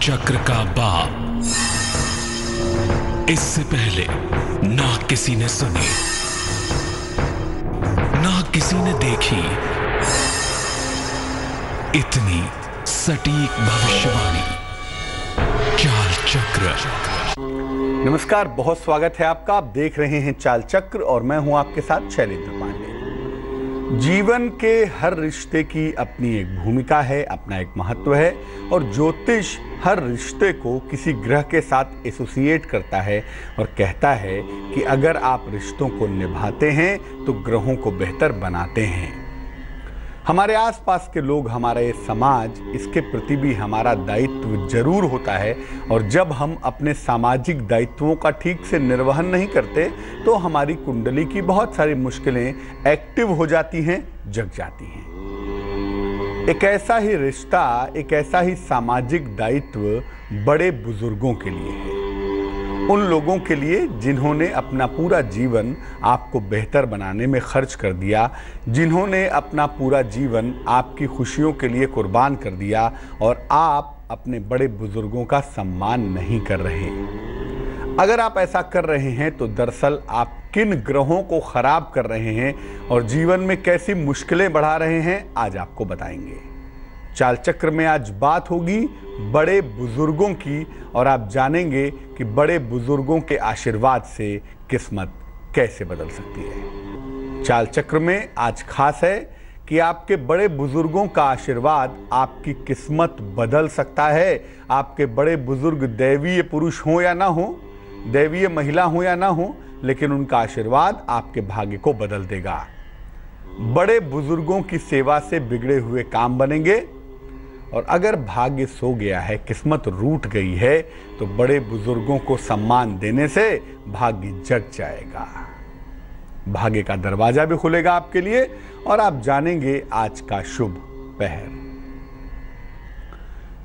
चक्र का बाप। इससे पहले ना किसी ने सुनी, ना किसी ने देखी इतनी सटीक भविष्यवाणी। चाल चक्र। नमस्कार, बहुत स्वागत है आपका। आप देख रहे हैं चाल चक्र और मैं हूं आपके साथ शैलेंद्र पांडे। जीवन के हर रिश्ते की अपनी एक भूमिका है, अपना एक महत्व है और ज्योतिष हर रिश्ते को किसी ग्रह के साथ एसोसिएट करता है और कहता है कि अगर आप रिश्तों को निभाते हैं तो ग्रहों को बेहतर बनाते हैं। हमारे आसपास के लोग, हमारा ये समाज, इसके प्रति भी हमारा दायित्व जरूर होता है और जब हम अपने सामाजिक दायित्वों का ठीक से निर्वहन नहीं करते तो हमारी कुंडली की बहुत सारी मुश्किलें एक्टिव हो जाती हैं, जग जाती हैं। एक ऐसा ही रिश्ता, एक ऐसा ही सामाजिक दायित्व बड़े बुजुर्गों के लिए है। उन लोगों के लिए जिन्होंने अपना पूरा जीवन आपको बेहतर बनाने में खर्च कर दिया, जिन्होंने अपना पूरा जीवन आपकी खुशियों के लिए कुर्बान कर दिया और आप अपने बड़े बुजुर्गों का सम्मान नहीं कर रहे। अगर आप ऐसा कर रहे हैं तो दरअसल आप किन ग्रहों को खराब कर रहे हैं और जीवन में कैसी मुश्किलें बढ़ा रहे हैं, आज आपको बताएंगे। चाल चक्र में आज बात होगी बड़े बुजुर्गों की और आप जानेंगे कि बड़े बुजुर्गों के आशीर्वाद से किस्मत कैसे बदल सकती है। चाल चक्र में आज खास है कि आपके बड़े बुजुर्गों का आशीर्वाद आपकी किस्मत बदल सकता है। आपके बड़े बुजुर्ग दैवीय पुरुष हो या ना हो, दैवीय महिला हो या ना हो, लेकिन उनका आशीर्वाद आपके भाग्य को बदल देगा। बड़े बुजुर्गों की सेवा से बिगड़े हुए काम बनेंगे और अगर भाग्य सो गया है, किस्मत रूठ गई है, तो बड़े बुजुर्गों को सम्मान देने से भाग्य जग जाएगा। भाग्य का दरवाजा भी खुलेगा आपके लिए और आप जानेंगे आज का शुभ पहर।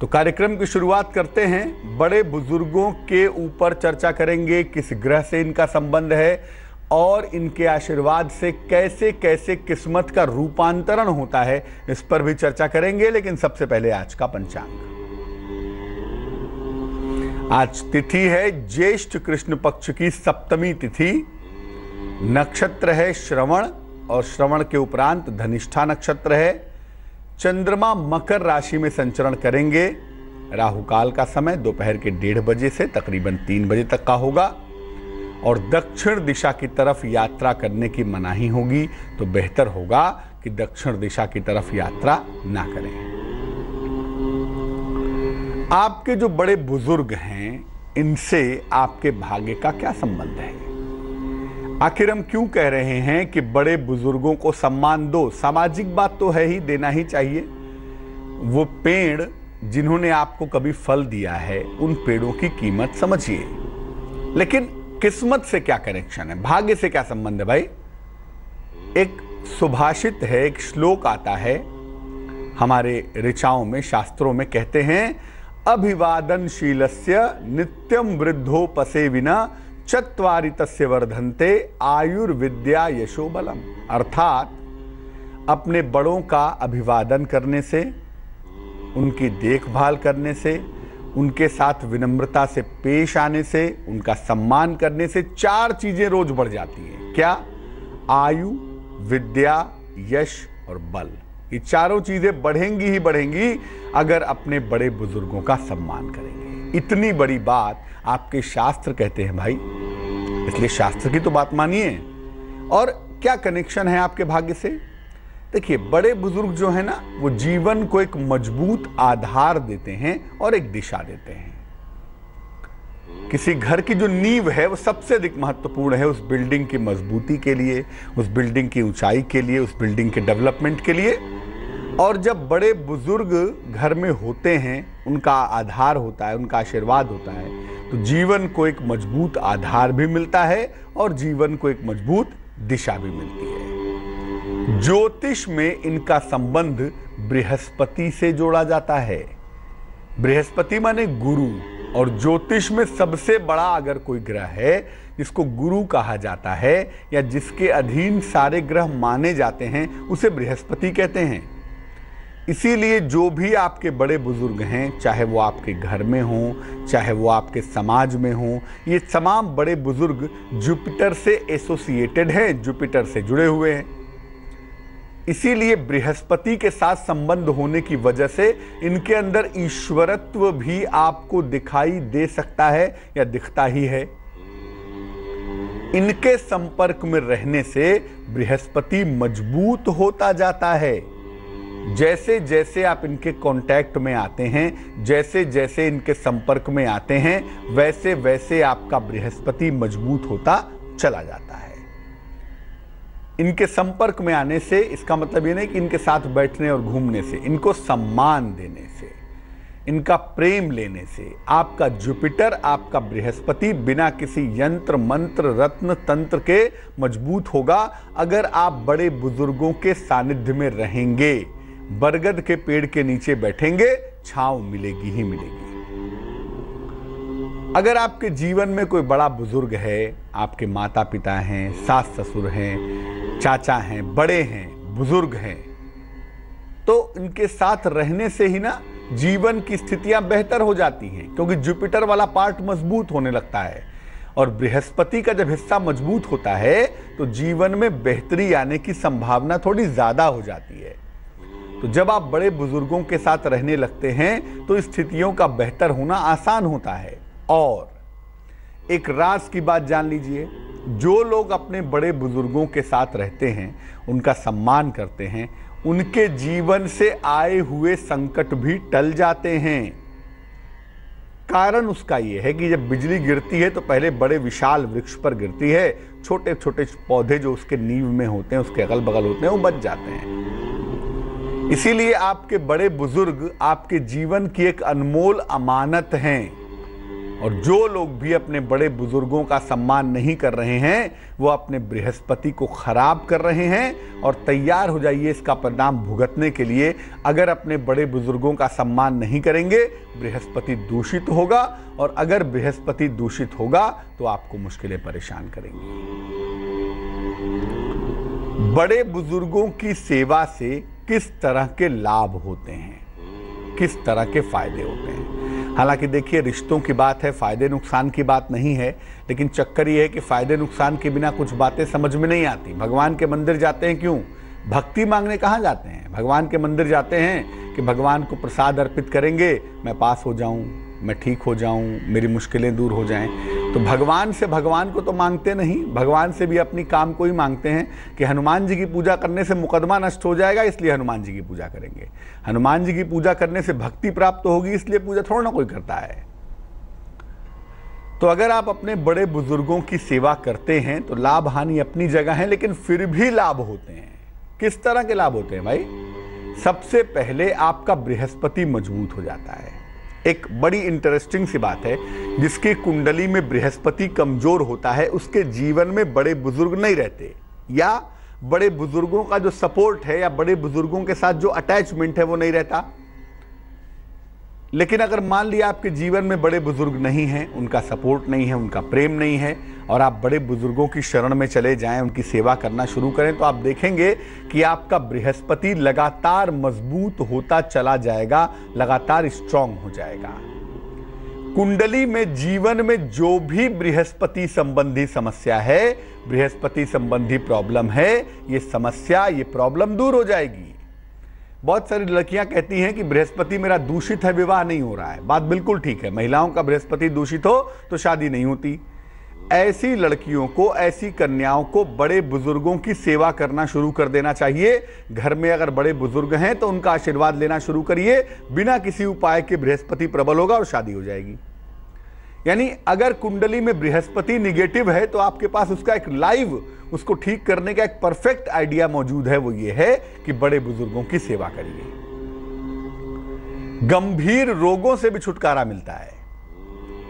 तो कार्यक्रम की शुरुआत करते हैं। बड़े बुजुर्गों के ऊपर चर्चा करेंगे, किस ग्रह से इनका संबंध है और इनके आशीर्वाद से कैसे कैसे किस्मत का रूपांतरण होता है, इस पर भी चर्चा करेंगे। लेकिन सबसे पहले आज का पंचांग। आज तिथि है ज्येष्ठ कृष्ण पक्ष की सप्तमी तिथि। नक्षत्र है श्रवण और श्रवण के उपरांत धनिष्ठा नक्षत्र है। चंद्रमा मकर राशि में संचरण करेंगे। राहु काल का समय दोपहर के 1:30 बजे से तकरीबन 3 बजे तक का होगा और दक्षिण दिशा की तरफ यात्रा करने की मनाही होगी, तो बेहतर होगा कि दक्षिण दिशा की तरफ यात्रा ना करें। आपके जो बड़े बुजुर्ग हैं, इनसे आपके भाग्य का क्या संबंध है? आखिर हम क्यों कह रहे हैं कि बड़े बुजुर्गों को सम्मान दो? सामाजिक बात तो है ही, देना ही चाहिए। वो पेड़ जिन्होंने आपको कभी फल दिया है, उन पेड़ों की कीमत समझिए। लेकिन किस्मत से क्या कनेक्शन है, भाग्य से क्या संबंध है भाई? एक सुभाषित है, एक श्लोक आता है हमारे ऋचाओं में, शास्त्रों में कहते हैं, अभिवादनशीलस्य नित्यम वृद्धोपसे विना चत्वारि तस्य वर्धन्ते आयुर्विद्या यशो बलम। अर्थात अपने बड़ों का अभिवादन करने से, उनकी देखभाल करने से, उनके साथ विनम्रता से पेश आने से, उनका सम्मान करने से 4 चीजें रोज बढ़ जाती हैं। क्या? आयु, विद्या, यश और बल। ये चारों चीजें बढ़ेंगी ही बढ़ेंगी अगर अपने बड़े बुजुर्गों का सम्मान करेंगे। इतनी बड़ी बात आपके शास्त्र कहते हैं भाई, इसलिए शास्त्र की तो बात मानिए। और क्या कनेक्शन है आपके भाग्य से? देखिए, बड़े बुजुर्ग जो है ना, वो जीवन को एक मजबूत आधार देते हैं और एक दिशा देते हैं। किसी घर की जो नींव है वो सबसे अधिक महत्वपूर्ण है उस बिल्डिंग की मजबूती के लिए, उस बिल्डिंग की ऊंचाई के लिए, उस बिल्डिंग के डेवलपमेंट के लिए। और जब बड़े बुजुर्ग घर में होते हैं, उनका आधार होता है, उनका आशीर्वाद होता है, तो जीवन को एक मजबूत आधार भी मिलता है और जीवन को एक मजबूत दिशा भी मिलती है। ज्योतिष में इनका संबंध बृहस्पति से जोड़ा जाता है। बृहस्पति माने गुरु, और ज्योतिष में सबसे बड़ा अगर कोई ग्रह है जिसको गुरु कहा जाता है या जिसके अधीन सारे ग्रह माने जाते हैं, उसे बृहस्पति कहते हैं। इसीलिए जो भी आपके बड़े बुजुर्ग हैं, चाहे वो आपके घर में हों, चाहे वो आपके समाज में हों, ये तमाम बड़े बुजुर्ग जुपिटर से एसोसिएटेड हैं, जुपिटर से जुड़े हुए हैं। इसीलिए बृहस्पति के साथ संबंध होने की वजह से इनके अंदर ईश्वरत्व भी आपको दिखाई दे सकता है या दिखता ही है। इनके संपर्क में रहने से बृहस्पति मजबूत होता जाता है। जैसे जैसे आप इनके कांटेक्ट में आते हैं, जैसे जैसे इनके संपर्क में आते हैं, वैसे वैसे आपका बृहस्पति मजबूत होता चला जाता है। इनके संपर्क में आने से इसका मतलब ये नहीं कि इनके साथ बैठने और घूमने से, इनको सम्मान देने से, इनका प्रेम लेने से आपका जुपिटर, आपका बृहस्पति बिना किसी यंत्र मंत्र रत्न तंत्र के मजबूत होगा। अगर आप बड़े बुजुर्गों के सानिध्य में रहेंगे, बरगद के पेड़ के नीचे बैठेंगे, छांव मिलेगी ही मिलेगी। अगर आपके जीवन में कोई बड़ा बुजुर्ग है, आपके माता पिता हैं, सास ससुर हैं, चाचा हैं, बड़े हैं, बुजुर्ग हैं, तो इनके साथ रहने से ही ना जीवन की स्थितियां बेहतर हो जाती हैं, क्योंकि जुपिटर वाला पार्ट मजबूत होने लगता है। और बृहस्पति का जब हिस्सा मजबूत होता है तो जीवन में बेहतरी आने की संभावना थोड़ी ज्यादा हो जाती है। तो जब आप बड़े बुजुर्गों के साथ रहने लगते हैं तो स्थितियों का बेहतर होना आसान होता है। और एक राज की बात जान लीजिए, जो लोग अपने बड़े बुजुर्गों के साथ रहते हैं, उनका सम्मान करते हैं, उनके जीवन से आए हुए संकट भी टल जाते हैं। कारण उसका यह है कि जब बिजली गिरती है तो पहले बड़े विशाल वृक्ष पर गिरती है, छोटे छोटे पौधे जो उसके नींव में होते हैं, उसके अगल बगल होते हैं, वो बच जाते हैं। इसीलिए आपके बड़े बुजुर्ग आपके जीवन की एक अनमोल अमानत हैं। और जो लोग भी अपने बड़े बुजुर्गों का सम्मान नहीं कर रहे हैं, वो अपने बृहस्पति को खराब कर रहे हैं। और तैयार हो जाइए इसका परिणाम भुगतने के लिए। अगर अपने बड़े बुजुर्गों का सम्मान नहीं करेंगे, बृहस्पति दूषित होगा, और अगर बृहस्पति दूषित होगा तो आपको मुश्किलें परेशान करेंगी। बड़े बुजुर्गों की सेवा से किस तरह के लाभ होते हैं, किस तरह के फायदे होते हैं? हालांकि देखिए, रिश्तों की बात है, फायदे नुकसान की बात नहीं है, लेकिन चक्कर ये है कि फायदे नुकसान के बिना कुछ बातें समझ में नहीं आती। भगवान के मंदिर जाते हैं क्यों? भक्ति मांगने कहाँ जाते हैं? भगवान के मंदिर जाते हैं कि भगवान को प्रसाद अर्पित करेंगे, मैं पास हो जाऊं, मैं ठीक हो जाऊं, मेरी मुश्किलें दूर हो जाएं। तो भगवान से भगवान को तो मांगते नहीं, भगवान से भी अपनी काम को ही मांगते हैं कि हनुमान जी की पूजा करने से मुकदमा नष्ट हो जाएगा, इसलिए हनुमान जी की पूजा करेंगे। हनुमान जी की पूजा करने से भक्ति प्राप्त होगी, इसलिए पूजा थोड़ा ना कोई करता है। तो अगर आप अपने बड़े बुजुर्गों की सेवा करते हैं तो लाभ हानि अपनी जगह है, लेकिन फिर भी लाभ होते हैं। किस तरह के लाभ होते हैं भाई? सबसे पहले आपका बृहस्पति मजबूत हो जाता है। एक बड़ी इंटरेस्टिंग सी बात है, जिसकी कुंडली में बृहस्पति कमजोर होता है, उसके जीवन में बड़े बुजुर्ग नहीं रहते, या बड़े बुजुर्गों का जो सपोर्ट है या बड़े बुजुर्गों के साथ जो अटैचमेंट है वो नहीं रहता। लेकिन अगर मान लिया आपके जीवन में बड़े बुजुर्ग नहीं हैं, उनका सपोर्ट नहीं है, उनका प्रेम नहीं है, और आप बड़े बुजुर्गों की शरण में चले जाएं, उनकी सेवा करना शुरू करें, तो आप देखेंगे कि आपका बृहस्पति लगातार मजबूत होता चला जाएगा, लगातार स्ट्रांग हो जाएगा। कुंडली में जीवन में जो भी बृहस्पति संबंधी समस्या है, बृहस्पति संबंधी प्रॉब्लम है, ये समस्या, ये प्रॉब्लम दूर हो जाएगी। बहुत सारी लड़कियां कहती हैं कि बृहस्पति मेरा दूषित है, विवाह नहीं हो रहा है। बात बिल्कुल ठीक है, महिलाओं का बृहस्पति दूषित हो तो शादी नहीं होती। ऐसी लड़कियों को, ऐसी कन्याओं को बड़े बुजुर्गों की सेवा करना शुरू कर देना चाहिए। घर में अगर बड़े बुजुर्ग हैं तो उनका आशीर्वाद लेना शुरू करिए, बिना किसी उपाय के बृहस्पति प्रबल होगा और शादी हो जाएगी। यानी अगर कुंडली में बृहस्पति निगेटिव है तो आपके पास उसका एक लाइव, उसको ठीक करने का एक परफेक्ट आइडिया मौजूद है। वो ये है कि बड़े बुजुर्गों की सेवा करिए। गंभीर रोगों से भी छुटकारा मिलता है।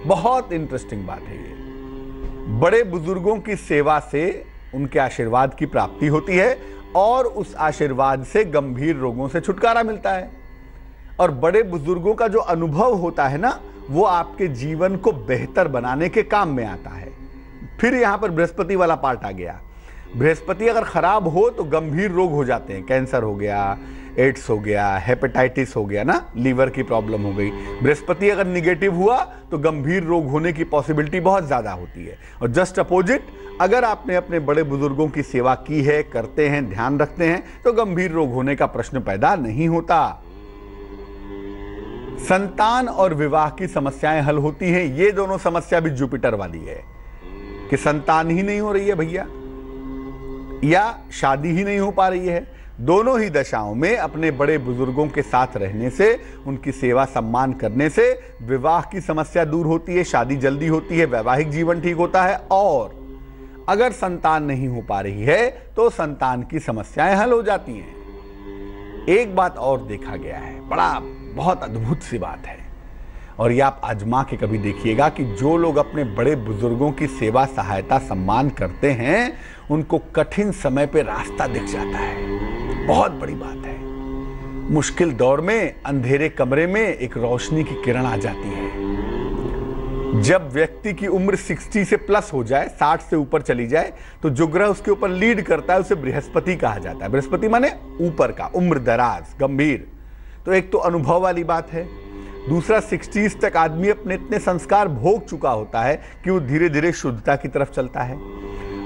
बहुत इंटरेस्टिंग बात है ये। बड़े बुजुर्गों की सेवा से उनके आशीर्वाद की प्राप्ति होती है, और उस आशीर्वाद से गंभीर रोगों से छुटकारा मिलता है। और बड़े बुजुर्गों का जो अनुभव होता है ना, वो आपके जीवन को बेहतर बनाने के काम में आता है। फिर यहां पर बृहस्पति वाला पार्ट आ गया। बृहस्पति अगर खराब हो तो गंभीर रोग हो जाते हैं, कैंसर हो गया, एड्स हो गया, हेपेटाइटिस हो गया ना, लीवर की प्रॉब्लम हो गई। बृहस्पति अगर निगेटिव हुआ तो गंभीर रोग होने की पॉसिबिलिटी बहुत ज्यादा होती है। और जस्ट अपोजिट, अगर आपने अपने बड़े बुजुर्गों की सेवा की है, करते हैं, ध्यान रखते हैं, तो गंभीर रोग होने का प्रश्न पैदा नहीं होता। संतान और विवाह की समस्याएं हल होती हैं। ये दोनों समस्या भी जुपिटर वाली है कि संतान ही नहीं हो रही है भैया, या शादी ही नहीं हो पा रही है। दोनों ही दशाओं में अपने बड़े बुजुर्गों के साथ रहने से, उनकी सेवा सम्मान करने से विवाह की समस्या दूर होती है, शादी जल्दी होती है, वैवाहिक जीवन ठीक होता है। और अगर संतान नहीं हो पा रही है तो संतान की समस्याएं हल हो जाती हैं। एक बात और देखा गया है, बहुत अद्भुत सी बात है, और ये आप आजमा के कभी देखिएगा कि जो लोग अपने बड़े बुजुर्गों की सेवा, सहायता, सम्मान करते हैं, उनको कठिन समय पे रास्ता दिख जाता है। बहुत बड़ी बात है। मुश्किल दौर में अंधेरे कमरे में एक रोशनी की किरण आ जाती है। जब व्यक्ति की उम्र 60 से प्लस हो जाए, 60 से ऊपर चली जाए, तो जो ग्रह उसके ऊपर लीड करता है उसे बृहस्पति कहा जाता है। बृहस्पति माने ऊपर का, उम्र दराज, गंभीर। तो एक तो अनुभव वाली बात है, दूसरा 60s तक आदमी अपने इतने संस्कार भोग चुका होता है कि वो धीरे धीरे शुद्धता की तरफ चलता है।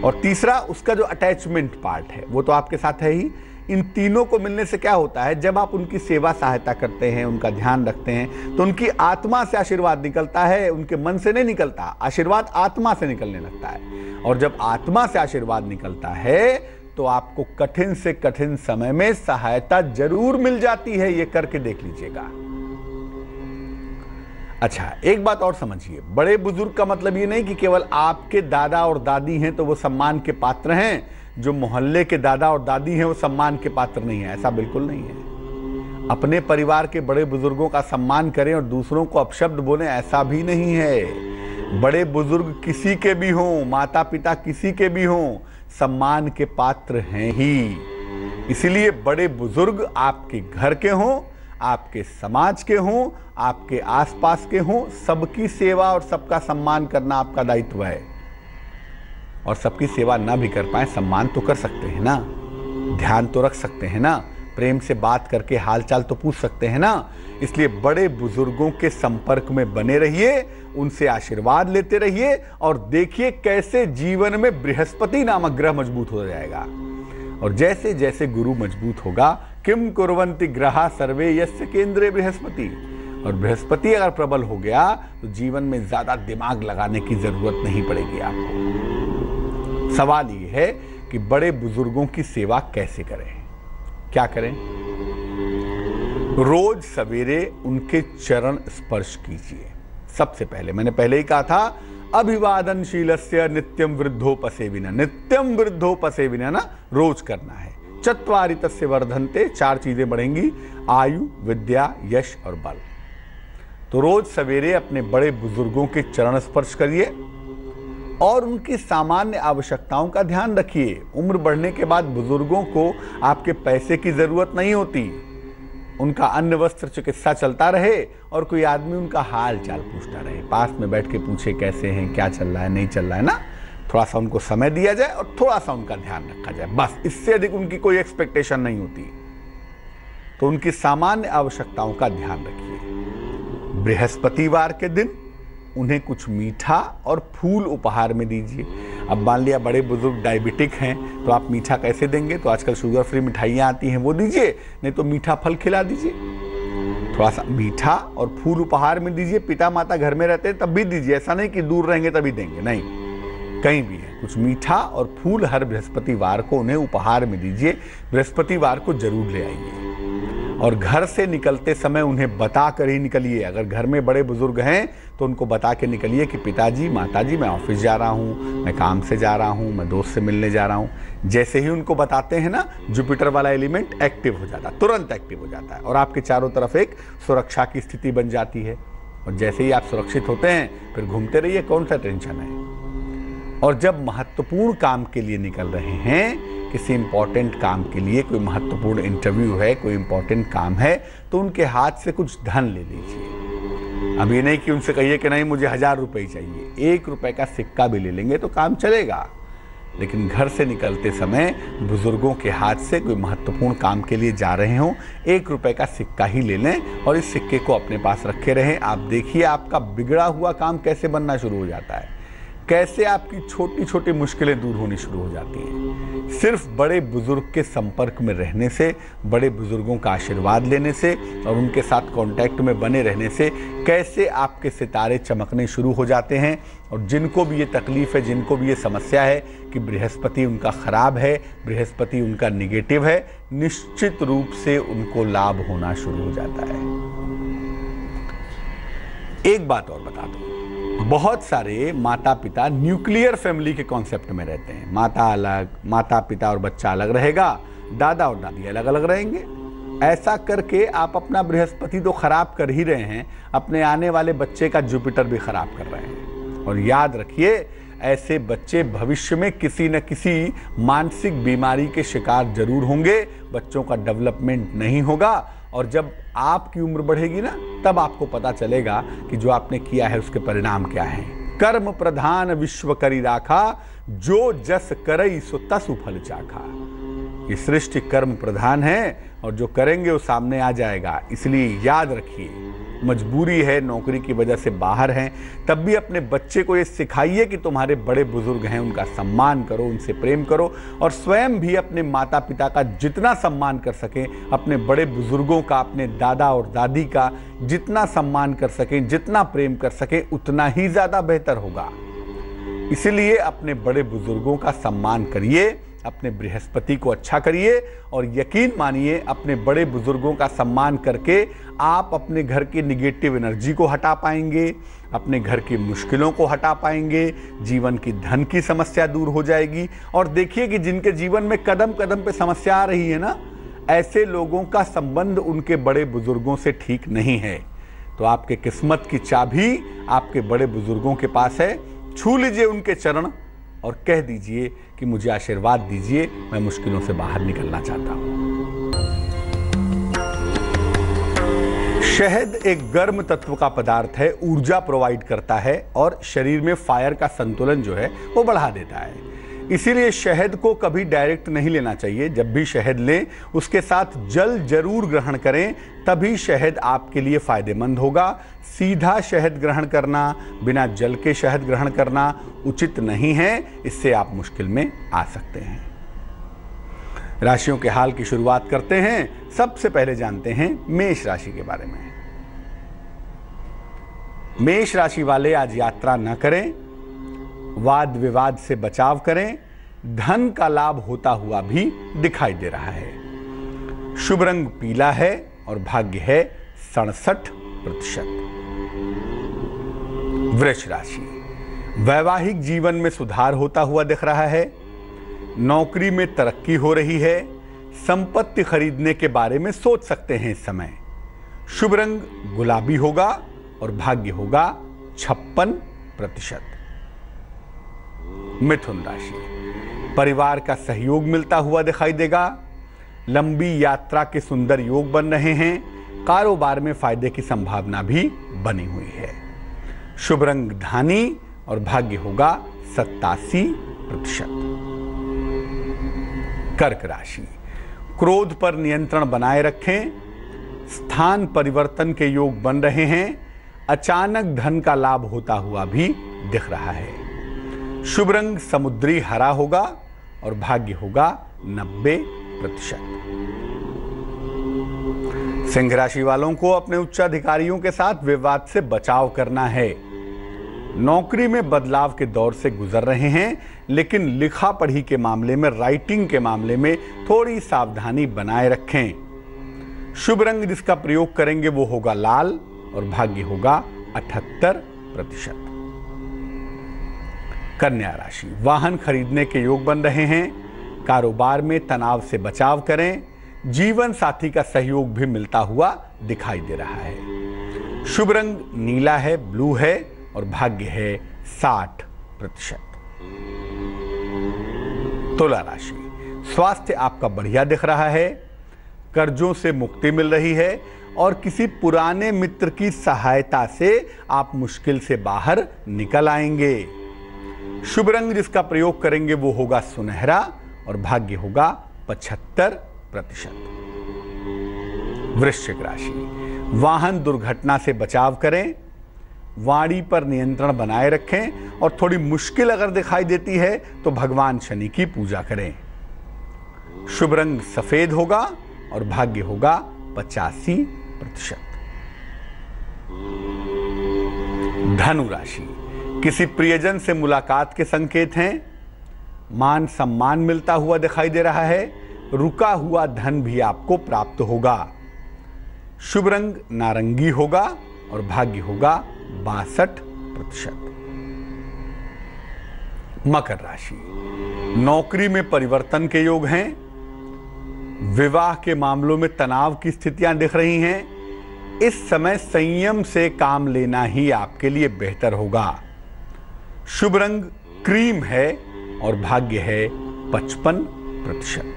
और तीसरा उसका जो अटैचमेंट पार्ट है वो तो आपके साथ है ही। इन तीनों को मिलने से क्या होता है, जब आप उनकी सेवा सहायता करते हैं, उनका ध्यान रखते हैं, तो उनकी आत्मा से आशीर्वाद निकलता है, उनके मन से नहीं निकलता। आशीर्वाद आत्मा से निकलने लगता है, और जब आत्मा से आशीर्वाद निकलता है तो आपको कठिन से कठिन समय में सहायता जरूर मिल जाती है। ये करके देख लीजिएगा। अच्छा, एक बात और समझिए, बड़े बुजुर्ग का मतलब ये नहीं कि केवल आपके दादा और दादी हैं तो वो सम्मान के पात्र हैं, जो मोहल्ले के दादा और दादी हैं वो सम्मान के पात्र नहीं है। ऐसा बिल्कुल नहीं है। अपने परिवार के बड़े बुजुर्गों का सम्मान करें और दूसरों को अपशब्द बोलें, ऐसा भी नहीं है। बड़े बुजुर्ग किसी के भी हों, माता पिता किसी के भी हों, सम्मान के पात्र हैं ही। इसीलिए बड़े बुजुर्ग आपके घर के हों, आपके समाज के हों, आपके आसपास के हों, सबकी सेवा और सबका सम्मान करना आपका दायित्व है। और सबकी सेवा ना भी कर पाए, सम्मान तो कर सकते हैं ना, ध्यान तो रख सकते हैं ना, प्रेम से बात करके हालचाल तो पूछ सकते हैं ना। इसलिए बड़े बुजुर्गों के संपर्क में बने रहिए, उनसे आशीर्वाद लेते रहिए, और देखिए कैसे जीवन में बृहस्पति नामक ग्रह मजबूत हो जाएगा। और जैसे जैसे गुरु मजबूत होगा, किम कुर्वन्ति ग्रहा सर्वे यस्य केंद्रे बृहस्पति, और बृहस्पति अगर प्रबल हो गया तो जीवन में ज्यादा दिमाग लगाने की जरूरत नहीं पड़ेगी आपको। सवाल ये है कि बड़े बुजुर्गों की सेवा कैसे करें, क्या करें? रोज सवेरे उनके चरण स्पर्श कीजिए। सबसे पहले, मैंने पहले ही कहा था, अभिवादनशीलस्य नित्यम वृद्धोपसेविना, नित्यम वृद्धोपसेविना ना, रोज करना है। चत्वारि तस्य वर्धन्ते, 4 चीजें बढ़ेंगी, आयु, विद्या, यश और बल। तो रोज सवेरे अपने बड़े बुजुर्गों के चरण स्पर्श करिए और उनकी सामान्य आवश्यकताओं का ध्यान रखिए। उम्र बढ़ने के बाद बुजुर्गों को आपके पैसे की जरूरत नहीं होती, उनका अन्न वस्त्र चिकित्सा चलता रहे और कोई आदमी उनका हाल चाल पूछता रहे, पास में बैठ के पूछे कैसे हैं, क्या चल रहा है, नहीं चल रहा है ना। थोड़ा सा उनको समय दिया जाए और थोड़ा सा उनका ध्यान रखा जाए, बस। इससे अधिक उनकी कोई एक्सपेक्टेशन नहीं होती। तो उनकी सामान्य आवश्यकताओं का ध्यान रखिए। बृहस्पतिवार के दिन उन्हें कुछ मीठा और फूल उपहार में दीजिए। अब मान लिया बड़े बुजुर्ग डायबिटिक हैं तो आप मीठा कैसे देंगे, तो आजकल शुगर फ्री मिठाइयाँ आती हैं, वो दीजिए, नहीं तो मीठा फल खिला दीजिए। थोड़ा सा मीठा और फूल उपहार में दीजिए। पिता माता घर में रहते हैं तब भी दीजिए, ऐसा नहीं कि दूर रहेंगे तभी देंगे, नहीं, कहीं भी है। कुछ मीठा और फूल हर बृहस्पतिवार को उन्हें उपहार में दीजिए। बृहस्पतिवार को जरूर ले आइए और घर से निकलते समय उन्हें बता कर ही निकलिए। अगर घर में बड़े बुजुर्ग हैं तो उनको बता के निकलिए कि पिताजी, माताजी, मैं ऑफिस जा रहा हूँ, मैं काम से जा रहा हूँ, मैं दोस्त से मिलने जा रहा हूँ। जैसे ही उनको बताते हैं ना, जुपिटर वाला एलिमेंट एक्टिव हो जाता है, तुरंत एक्टिव हो जाता है और आपके चारों तरफ एक सुरक्षा की स्थिति बन जाती है। और जैसे ही आप सुरक्षित होते हैं फिर घूमते रहिए, कौन सा टेंशन है। और जब महत्वपूर्ण काम के लिए निकल रहे हैं, किसी इंपॉर्टेंट काम के लिए, कोई महत्वपूर्ण इंटरव्यू है, कोई इंपॉर्टेंट काम है, तो उनके हाथ से कुछ धन ले लीजिए। अब ये नहीं कि उनसे कहिए कि नहीं मुझे 1000 रुपये चाहिए, 1 रुपये का सिक्का भी ले लेंगे तो काम चलेगा। लेकिन घर से निकलते समय बुजुर्गों के हाथ से कोई महत्वपूर्ण काम के लिए जा रहे हो, 1 रुपए का सिक्का ही ले लें और इस सिक्के को अपने पास रखे रहें। आप देखिए आपका बिगड़ा हुआ काम कैसे बनना शुरू हो जाता है, कैसे आपकी छोटी छोटी मुश्किलें दूर होनी शुरू हो जाती हैं। सिर्फ बड़े बुजुर्ग के संपर्क में रहने से, बड़े बुजुर्गों का आशीर्वाद लेने से और उनके साथ कांटेक्ट में बने रहने से कैसे आपके सितारे चमकने शुरू हो जाते हैं। और जिनको भी ये तकलीफ है, जिनको भी ये समस्या है कि बृहस्पति उनका खराब है, बृहस्पति उनका निगेटिव है, निश्चित रूप से उनको लाभ होना शुरू हो जाता है। एक बात और बता दूं, बहुत सारे माता पिता न्यूक्लियर फैमिली के कॉन्सेप्ट में रहते हैं। माता अलग, माता पिता और बच्चा अलग रहेगा, दादा और दादी अलग अलग रहेंगे। ऐसा करके आप अपना बृहस्पति तो खराब कर ही रहे हैं, अपने आने वाले बच्चे का जुपिटर भी खराब कर रहे हैं। और याद रखिए, ऐसे बच्चे भविष्य में किसी न किसी मानसिक बीमारी के शिकार जरूर होंगे, बच्चों का डेवलपमेंट नहीं होगा। और जब आपकी उम्र बढ़ेगी ना, तब आपको पता चलेगा कि जो आपने किया है उसके परिणाम क्या हैं। कर्म प्रधान विश्व करी राखा, जो जस करई सो तसु फल चाखा। ये सृष्टि कर्म प्रधान है और जो करेंगे वो सामने आ जाएगा। इसलिए याद रखिए, मजबूरी है, नौकरी की वजह से बाहर हैं, तब भी अपने बच्चे को ये सिखाइए कि तुम्हारे बड़े बुजुर्ग हैं, उनका सम्मान करो, उनसे प्रेम करो और स्वयं भी अपने माता पिता का जितना सम्मान कर सकें, अपने बड़े बुजुर्गों का, अपने दादा और दादी का जितना सम्मान कर सकें, जितना प्रेम कर सकें, उतना ही ज़्यादा बेहतर होगा। इसलिए अपने बड़े बुजुर्गों का सम्मान करिए, अपने बृहस्पति को अच्छा करिए और यकीन मानिए, अपने बड़े बुजुर्गों का सम्मान करके आप अपने घर की निगेटिव एनर्जी को हटा पाएंगे, अपने घर की मुश्किलों को हटा पाएंगे, जीवन की धन की समस्या दूर हो जाएगी। और देखिए कि जिनके जीवन में कदम कदम पे समस्या आ रही है ना, ऐसे लोगों का संबंध उनके बड़े बुजुर्गों से ठीक नहीं है। तो आपके किस्मत की चाबी आपके बड़े बुजुर्गों के पास है। छू लीजिए उनके चरण और कह दीजिए कि मुझे आशीर्वाद दीजिए, मैं मुश्किलों से बाहर निकलना चाहता हूं। शहद एक गर्म तत्व का पदार्थ है, ऊर्जा प्रोवाइड करता है और शरीर में फायर का संतुलन जो है वो बढ़ा देता है। इसीलिए शहद को कभी डायरेक्ट नहीं लेना चाहिए। जब भी शहद लें उसके साथ जल जरूर ग्रहण करें, तभी शहद आपके लिए फायदेमंद होगा। सीधा शहद ग्रहण करना, बिना जल के शहद ग्रहण करना उचित नहीं है, इससे आप मुश्किल में आ सकते हैं। राशियों के हाल की शुरुआत करते हैं। सबसे पहले जानते हैं मेष राशि के बारे में। मेष राशि वाले आज यात्रा न करें, वाद विवाद से बचाव करें, धन का लाभ होता हुआ भी दिखाई दे रहा है। शुभ रंग पीला है और भाग्य है 67%। वृष राशि, वैवाहिक जीवन में सुधार होता हुआ दिख रहा है, नौकरी में तरक्की हो रही है, संपत्ति खरीदने के बारे में सोच सकते हैं इस समय। शुभ रंग गुलाबी होगा और भाग्य होगा 56%। मिथुन राशि, परिवार का सहयोग मिलता हुआ दिखाई देगा, लंबी यात्रा के सुंदर योग बन रहे हैं, कारोबार में फायदे की संभावना भी बनी हुई है। शुभ रंग धानी और भाग्य होगा 87%। कर्क राशि, क्रोध पर नियंत्रण बनाए रखें, स्थान परिवर्तन के योग बन रहे हैं, अचानक धन का लाभ होता हुआ भी दिख रहा है। शुभ रंग समुद्री हरा होगा और भाग्य होगा 90%। सिंह राशि वालों को अपने उच्चाधिकारियों के साथ विवाद से बचाव करना है। नौकरी में बदलाव के दौर से गुजर रहे हैं, लेकिन लिखा पढ़ी के मामले में, राइटिंग के मामले में थोड़ी सावधानी बनाए रखें। शुभ रंग जिसका प्रयोग करेंगे वो होगा लाल और भाग्य होगा 78%। कन्या राशि, वाहन खरीदने के योग बन रहे हैं, कारोबार में तनाव से बचाव करें, जीवन साथी का सहयोग भी मिलता हुआ दिखाई दे रहा है। शुभ रंग नीला है, ब्लू है और भाग्य है 60%। तुला राशि, स्वास्थ्य आपका बढ़िया दिख रहा है, कर्जों से मुक्ति मिल रही है और किसी पुराने मित्र की सहायता से आप मुश्किल से बाहर निकल आएंगे। शुभ रंग जिसका प्रयोग करेंगे वो होगा सुनहरा और भाग्य होगा 75%। वृश्चिक राशि, वाहन दुर्घटना से बचाव करें, वाणी पर नियंत्रण बनाए रखें और थोड़ी मुश्किल अगर दिखाई देती है तो भगवान शनि की पूजा करें। शुभ रंग सफेद होगा और भाग्य होगा 85%। धनु राशि, किसी प्रियजन से मुलाकात के संकेत हैं, मान सम्मान मिलता हुआ दिखाई दे रहा है, रुका हुआ धन भी आपको प्राप्त होगा। शुभ रंग नारंगी होगा और भाग्य होगा 62%। मकर राशि, नौकरी में परिवर्तन के योग हैं, विवाह के मामलों में तनाव की स्थितियां दिख रही हैं। इस समय संयम से काम लेना ही आपके लिए बेहतर होगा। शुभ रंग क्रीम है और भाग्य है 55%।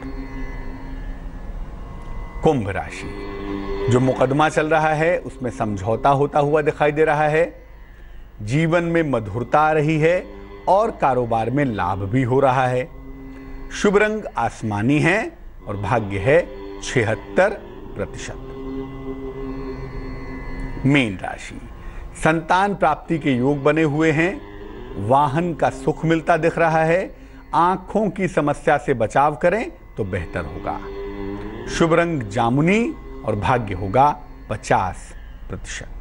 कुंभ राशि, जो मुकदमा चल रहा है उसमें समझौता होता हुआ दिखाई दे रहा है, जीवन में मधुरता आ रही है और कारोबार में लाभ भी हो रहा है। शुभ रंग आसमानी है और भाग्य है 76%। मीन राशि, संतान प्राप्ति के योग बने हुए हैं, वाहन का सुख मिलता दिख रहा है, आंखों की समस्या से बचाव करें तो बेहतर होगा। शुभ रंग जामुनी और भाग्य होगा 50%।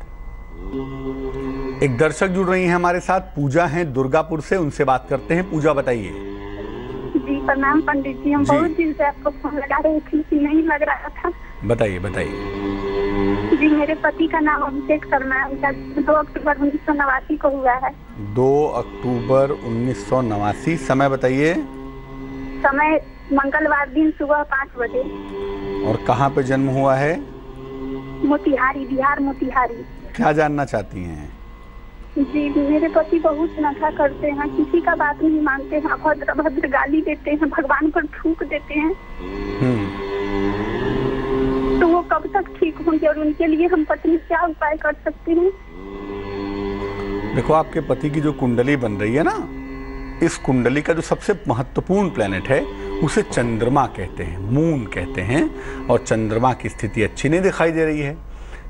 एक दर्शक जुड़ रही हैं हमारे साथ, पूजा हैं दुर्गापुर से, उनसे बात करते हैं। पूजा बताइए। जी प्रणाम पंडित जी, हम बहुत दिन से आपको फोन लगा रहे थे, नहीं लग रहा था। बताइए बताइए। जी मेरे पति का नाम अभिषेक शर्मा है, उनका 2 अक्टूबर 1989 को हुआ है। 2 अक्टूबर 1989। समय बताइए। समय मंगलवार दिन सुबह 5 बजे। और कहाँ पे जन्म हुआ है? मोतिहारी, बिहार मोतिहारी। क्या जानना चाहती हैं? जी मेरे पति बहुत नशा करते हैं, किसी का बात नहीं मानते हैं, अभद्र भद्र गाली देते हैं, भगवान पर थूक देते हैं। तो वो कब तक ठीक होंगे और उनके लिए हम पत्नी क्या उपाय कर सकते हैं? देखो, आपके पति की जो कुंडली बन रही है ना, इस कुंडली का जो सबसे महत्वपूर्ण प्लेनेट है उसे चंद्रमा कहते हैं, मून कहते हैं, और चंद्रमा की स्थिति अच्छी नहीं दिखाई दे रही है।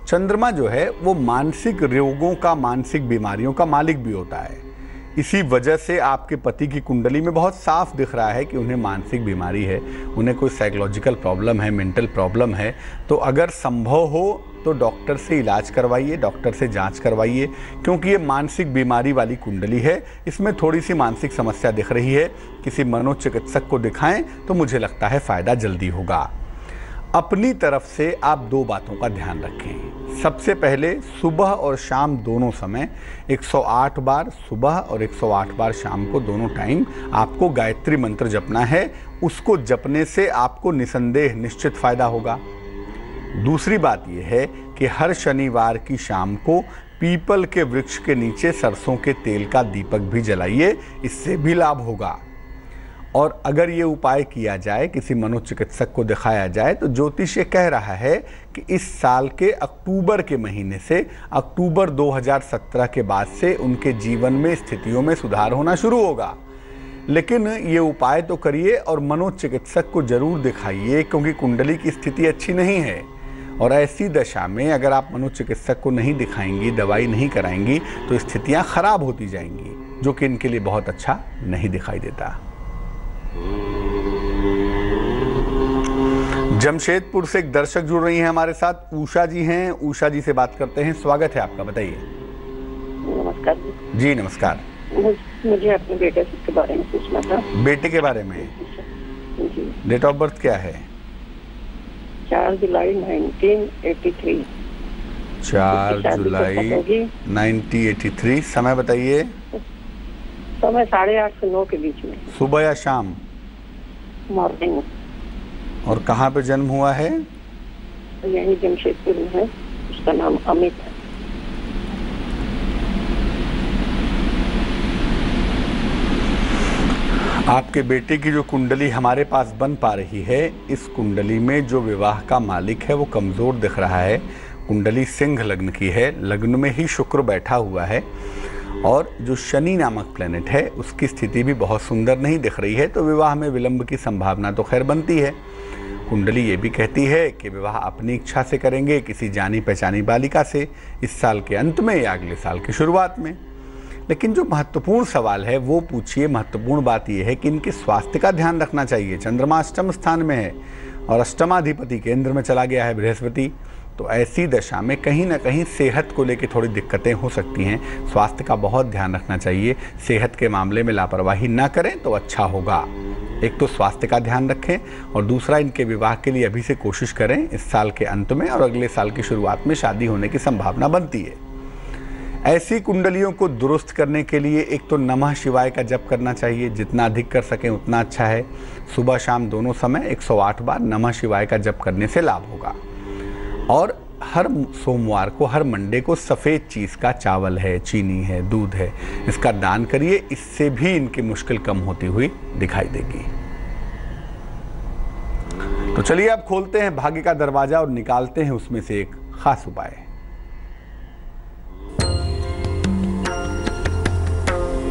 चंद्रमा जो है वो मानसिक रोगों का, मानसिक बीमारियों का मालिक भी होता है। इसी वजह से आपके पति की कुंडली में बहुत साफ दिख रहा है कि उन्हें मानसिक बीमारी है, उन्हें कोई साइकोलॉजिकल प्रॉब्लम है, मेंटल प्रॉब्लम है। तो अगर संभव हो तो डॉक्टर से इलाज करवाइए, डॉक्टर से जांच करवाइए, क्योंकि ये मानसिक बीमारी वाली कुंडली है, इसमें थोड़ी सी मानसिक समस्या दिख रही है। किसी मनोचिकित्सक को दिखाएं तो मुझे लगता है फ़ायदा जल्दी होगा। अपनी तरफ से आप 2 बातों का ध्यान रखें। सबसे पहले सुबह और शाम दोनों समय 108 बार सुबह और 108 बार शाम को दोनों टाइम आपको गायत्री मंत्र जपना है। उसको जपने से आपको निसंदेह निश्चित फायदा होगा। दूसरी बात यह है कि हर शनिवार की शाम को पीपल के वृक्ष के नीचे सरसों के तेल का दीपक भी जलाइए, इससे भी लाभ होगा। और अगर ये उपाय किया जाए, किसी मनोचिकित्सक को दिखाया जाए, तो ज्योतिष ये कह रहा है कि इस साल के अक्टूबर के महीने से, अक्टूबर 2017 के बाद से उनके जीवन में स्थितियों में सुधार होना शुरू होगा। लेकिन ये उपाय तो करिए और मनोचिकित्सक को जरूर दिखाइए, क्योंकि कुंडली की स्थिति अच्छी नहीं है। और ऐसी दशा में अगर आप मनोचिकित्सक को नहीं दिखाएंगी, दवाई नहीं कराएंगी, तो स्थितियां खराब होती जाएंगी, जो कि इनके लिए बहुत अच्छा नहीं दिखाई देता। जमशेदपुर से एक दर्शक जुड़ रही हैं हमारे साथ, उषा जी हैं। उषा जी से बात करते हैं, स्वागत है आपका, बताइए। नमस्कार जी नमस्कार। मुझे अपने बेटे के बारे में पूछना था। बेटे के बारे में जी। डेट ऑफ बर्थ क्या है? 4 जुलाई 1983। 4 जुलाई 1983। समय बताइए। समय 8:30 से 9 के बीच में। सुबह या शाम? मॉर्निंग में। और कहाँ पे जन्म हुआ है? यही जमशेदपुर में है, उसका नाम अमित है। आपके बेटे की जो कुंडली हमारे पास बन पा रही है, इस कुंडली में जो विवाह का मालिक है वो कमजोर दिख रहा है। कुंडली सिंह लग्न की है, लग्न में ही शुक्र बैठा हुआ है और जो शनि नामक प्लेनेट है उसकी स्थिति भी बहुत सुंदर नहीं दिख रही है, तो विवाह में विलंब की संभावना तो खैर बनती है। कुंडली ये भी कहती है कि विवाह अपनी इच्छा से करेंगे किसी जानी पहचानी बालिका से, इस साल के अंत में या अगले साल की शुरुआत में। लेकिन जो महत्वपूर्ण सवाल है वो पूछिए, महत्वपूर्ण बात यह है कि इनके स्वास्थ्य का ध्यान रखना चाहिए। चंद्रमा अष्टम स्थान में है और अष्टमाधिपति केंद्र में चला गया है बृहस्पति, तो ऐसी दशा में कहीं ना कहीं सेहत को लेकर थोड़ी दिक्कतें हो सकती हैं। स्वास्थ्य का बहुत ध्यान रखना चाहिए, सेहत के मामले में लापरवाही ना करें तो अच्छा होगा। एक तो स्वास्थ्य का ध्यान रखें और दूसरा इनके विवाह के लिए अभी से कोशिश करें, इस साल के अंत में और अगले साल की शुरुआत में शादी होने की संभावना बनती है। ऐसी कुंडलियों को दुरुस्त करने के लिए एक तो नमः शिवाय का जप करना चाहिए, जितना अधिक कर सकें उतना अच्छा है। सुबह शाम दोनों समय 108 बार नमः शिवाय का जप करने से लाभ होगा। और हर सोमवार को, हर मंडे को सफ़ेद चीज़ का, चावल है, चीनी है, दूध है, इसका दान करिए, इससे भी इनकी मुश्किल कम होती हुई दिखाई देगी। तो चलिए अब खोलते हैं भाग्य का दरवाजा और निकालते हैं उसमें से एक खास उपाय।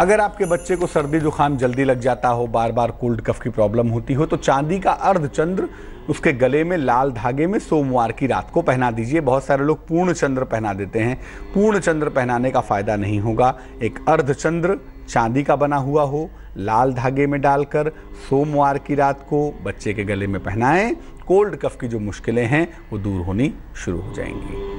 अगर आपके बच्चे को सर्दी जुकाम जल्दी लग जाता हो, बार बार कोल्ड कफ की प्रॉब्लम होती हो, तो चांदी का अर्धचंद्र उसके गले में लाल धागे में सोमवार की रात को पहना दीजिए। बहुत सारे लोग पूर्ण चंद्र पहना देते हैं, पूर्ण चंद्र पहनाने का फायदा नहीं होगा। एक अर्धचंद्र चांदी का बना हुआ हो, लाल धागे में डालकर सोमवार की रात को बच्चे के गले में पहनाएं। कोल्ड कफ की जो मुश्किलें हैं वो दूर होनी शुरू हो जाएंगी।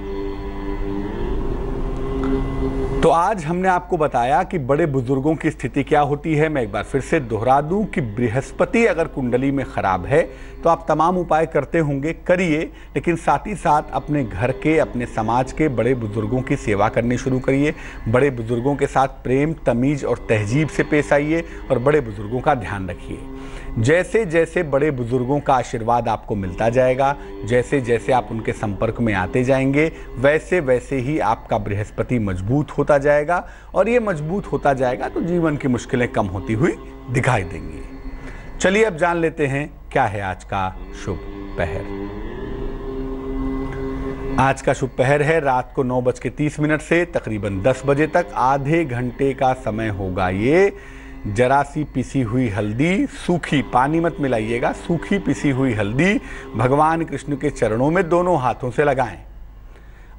तो आज हमने आपको बताया कि बड़े बुजुर्गों की स्थिति क्या होती है। मैं एक बार फिर से दोहरा दूं कि बृहस्पति अगर कुंडली में खराब है तो आप तमाम उपाय करते होंगे, करिए, लेकिन साथ ही साथ अपने घर के, अपने समाज के बड़े बुजुर्गों की सेवा करनी शुरू करिए। बड़े बुजुर्गों के साथ प्रेम, तमीज और तहजीब से पेश आइए और बड़े बुजुर्गों का ध्यान रखिए। जैसे जैसे बड़े बुजुर्गों का आशीर्वाद आपको मिलता जाएगा, जैसे जैसे आप उनके संपर्क में आते जाएंगे, वैसे वैसे ही आपका बृहस्पति मजबूत होता जाएगा और ये मजबूत होता जाएगा तो जीवन की मुश्किलें कम होती हुई दिखाई देंगी। चलिए अब जान लेते हैं क्या है आज का शुभ पहर। आज का शुभ पहर है रात को 9:30 से तकरीबन 10 बजे तक। आधे घंटे का समय होगा ये। जरा सी पिसी हुई हल्दी, सूखी, पानी मत मिलाइएगा, सूखी पिसी हुई हल्दी भगवान कृष्ण के चरणों में दोनों हाथों से लगाएं।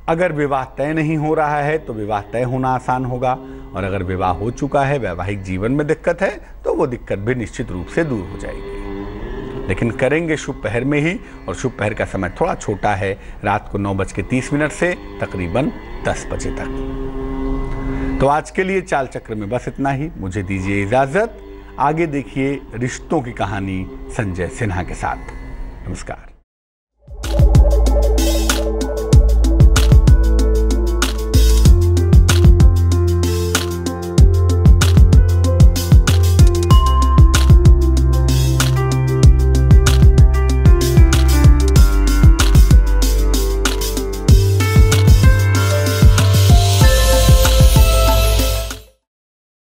अगर विवाह तय नहीं हो रहा है तो विवाह तय होना आसान होगा, और अगर विवाह हो चुका है, वैवाहिक जीवन में दिक्कत है, तो वो दिक्कत भी निश्चित रूप से दूर हो जाएगी। लेकिन करेंगे शुभ पहर में ही, और शुभ पहर का समय थोड़ा छोटा है, रात को 9:30 से तकरीबन 10 बजे तक। तो आज के लिए चाल चक्र में बस इतना ही। मुझे दीजिए इजाजत। आगे देखिए रिश्तों की कहानी संजय सिन्हा के साथ। नमस्कार।